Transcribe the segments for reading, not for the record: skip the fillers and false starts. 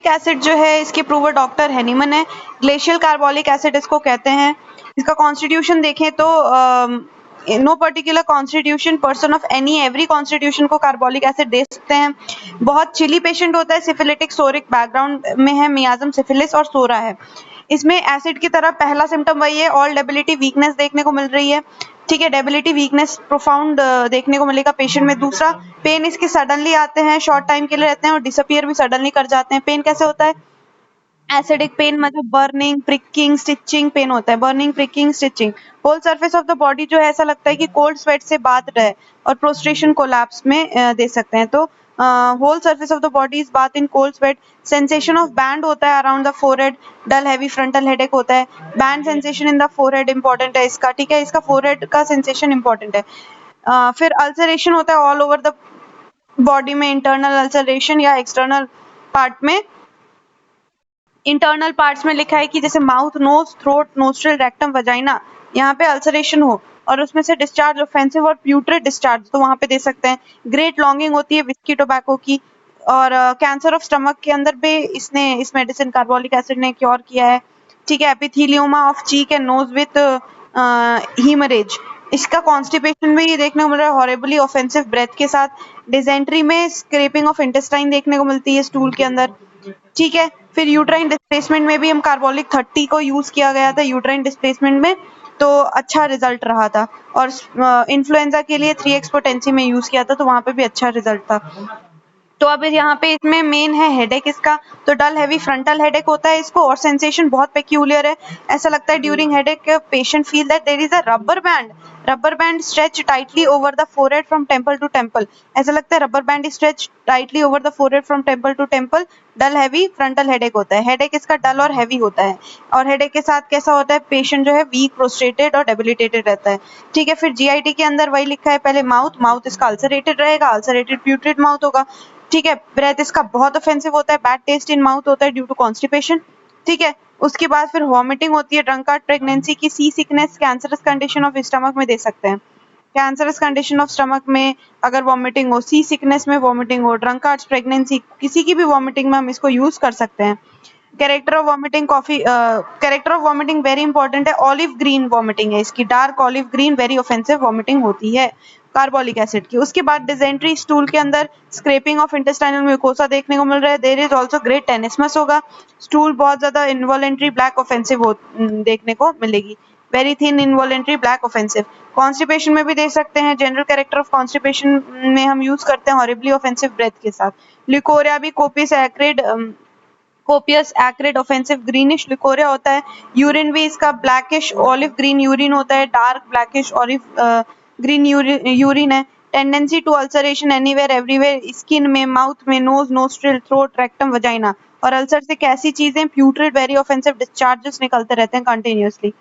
Acid जो है इसके प्रूवर डॉक्टर हैनीमन है। ग्लेशियल कार्बोलिक एसिड इसको कहते हैं। इसका कॉन्स्टिट्यूशन देखें तो no particular constitution, person of any every constitution को कार्बोलिक एसिड दे सकते हैं। बहुत चिली पेशेंट होता है, सिफिलिटिक सोरिक बैकग्राउंड में है, मियाज्म सिफिलिस और सोरा है। इसमें एसिड की तरह पहला सिम्टम वही है, ऑल डेबिलिटी वीकनेस देखने को मिल रही है। ठीक है, डेबिलिटी वीकनेस प्रोफाउंड देखने को मिलेगा पेशेंट में। दूसरा, पेन इसके सडनली आते हैं, शॉर्ट टाइम के लिए रहते हैं और डिसअपियर भी सडनली कर जाते हैं। पेन कैसे होता है? एसिडिक पेन मतलब बर्निंग, प्रिकिंग, स्टिचिंग पेन होता है। Burning, pricking, stitching. Whole surface of the body जो है ऐसा लगता है कि कोल्ड स्वेट से बाथ रहा है और प्रोस्ट्रेशन कोलैप्स में दे सकते हैं। तो whole surface of the body is bath in cold sweat. Sensation of band होता है around the forehead. Dull heavy frontal headache होता है। Band sensation in the forehead important है इसका। ठीक है, इसका फोरहेड का सेंसेशन इंपॉर्टेंट है। फिर अल्सरेशन होता है ऑल ओवर द बॉडी में, इंटरनल अल्सरेशन या एक्सटर्नल पार्ट में। इंटरनल पार्ट्स में लिखा है कि जैसे mouth, nose, throat, nostril, rectum, vagina, यहाँ पे अल्सरेशन हो और उसमें से डिस्चार्ज ऑफेंसिव और प्यूट्रिड डिस्चार्ज, तो वहां पे दे सकते हैं। ग्रेट लॉन्गिंग होती है विस्की टोबैको की। और कैंसर ऑफ स्टमक के अंदर भी इस मेडिसिन कार्बोलिक एसिड ने क्योर किया है। ठीक है, epithelioma of cheek and nose with haemorrhage, इसका कॉन्स्टिपेशन में ये देखने को मिल रहा है, हॉरिबली ऑफेंसिव ब्रेथ के साथ। डिसेंट्री में स्क्रैपिंग ऑफ इंटेस्टाइन देखने को मिलती है स्टूल के अंदर। ठीक है, फिर यूट्राइन डिस्प्लेसमेंट में भी हम कार्बोलिक 30 को यूज किया गया था यूट्राइन डिस्प्लेसमेंट में, तो अच्छा रिजल्ट रहा था। और इन्फ्लुएंजा के लिए 3x पोटेंसी में यूज किया था, तो वहां पे भी अच्छा रिजल्ट था। तो अब यहाँ पे इसमें मेन है हेडेक इसका, तो डल हैवी फ्रंटल हेडेक होता है इसको और सेंसेशन बहुत पेक्यूलियर है। ऐसा लगता है during headache patient feel that there is a rubber band stretch tightly over the forehead from temple to temple. ऐसा लगता है rubber band stretch tightly over the forehead from temple to temple. Dull heavy frontal headache होता है। Headache इसका डल और heavy होता है। और हेडेक के साथ कैसा होता है, पेशेंट जो है वीक, प्रोस्ट्रेटेड और डेबिलिटेटेड रहता है। ठीक है, फिर जीआईटी के अंदर वही लिखा है, पहले माउथ इसका अल्सरेटेड रहेगा, अल्सरेटेड प्यूट्रिड माउथ होगा। ठीक है, ब्रेथ इसका बहुत ऑफेंसिव होता है, बैड टेस्ट इन माउथ होता है ड्यू टू कॉन्स्टिपेशन। ठीक है, उसके बाद फिर वॉमिटिंग होती है, ड्रंकार्ड, प्रेगनेंसी की, sea sickness, cancerous condition of stomach में दे सकते हैं। कैंसरस कंडीशन ऑफ स्टमक में अगर वॉमिटिंग हो, सी सिकनेस में वॉमिटिंग हो, ड्रंकार्ड्स, प्रेगनेंसी, किसी की भी वॉमिटिंग में हम इसको यूज कर सकते हैं। Character of vomiting very important है। ऑलिव ग्रीन वॉमिटिंग है इसकी, dark olive green, very offensive vomiting होती है कार्बोलिक एसिड की। उसके बाद डिसेंट्री, स्टूल के अंदर स्क्रैपिंग ऑफ इंटेस्टाइनल म्यूकोसा देखने को मिल रहा है। देयर इज आल्सो ग्रेट टेनिस्मस होगा। स्टूल बहुत ज्यादा इनवॉलेंट्री ब्लैक ऑफेंसिव देखने को मिलेगी, very thin involuntary black offensive. Constipation में भी देख सकते हैं, जनरल कैरेक्टर ऑफ कॉन्स्टिपेशन में हम यूज करते हैं हॉरिबली ऑफेंसिव ब्रेथ के साथ। लिकोरिया भी copious acrid offensive greenish leucorrhoea होता है। यूरिन भी इसका ब्लैकिश ऑलिव ग्रीन यूरिन होता है, dark blackish olive green urine है। Tendency to ulceration anywhere everywhere, skin में, माउथ में, nose, nostril, throat, rectum, vagina. और अल्सर से कैसी चीजें, प्यूट्रिड, वेरी ऑफेंसिव डिस्चार्जेस निकलते रहते हैं कंटिन्यूअसली।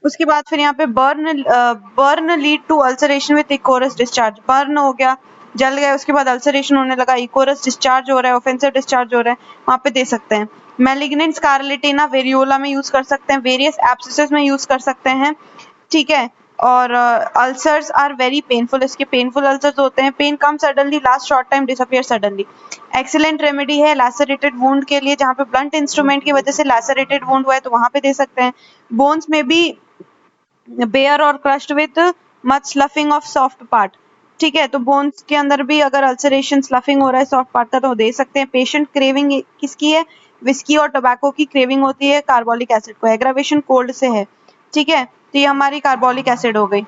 उसके बाद फिर यहाँ पे burn lead to ulceration with ichorous discharge, burn हो गया, जल गया, उसके बाद अल्सरेशन होने लगा, इकोरस डिस्चार्ज हो रहा है, ऑफेंसिव डिस्चार्ज हो रहा है, वहां पे दे सकते हैं। मैलिग्नेंट स्कारलेटिना वेरियोला में यूज कर सकते हैं, वेरियस एब्सेसेस में यूज कर सकते हैं। ठीक है, और अल्सर्स आर वेरी पेनफुल, इसके पेनफुल अल्सर्स होते हैं। Pain come suddenly, last short time, disappear suddenly. Excellent remedy है लैसरेटेड वुंड के लिए, जहाँ पे ब्लंट इंस्ट्रूमेंट की वजह से लैसरेटेड वुंड हुआ है तो वहां पे दे सकते हैं। बोन्स में भी बेयर और crushed with much sloughing of soft part. ठीक है, तो बोन्स के अंदर भी अगर अल्सरेशन, स्लफिंग हो रहा है सॉफ्ट पार्ट का तो दे सकते हैं। पेशेंट क्रेविंग किसकी है, विस्की और टोबैको की क्रेविंग होती है कार्बोलिक एसिड को, एग्रावेशन कोल्ड से है। ठीक है, तो ये हमारी कार्बोलिक एसिड हो गई।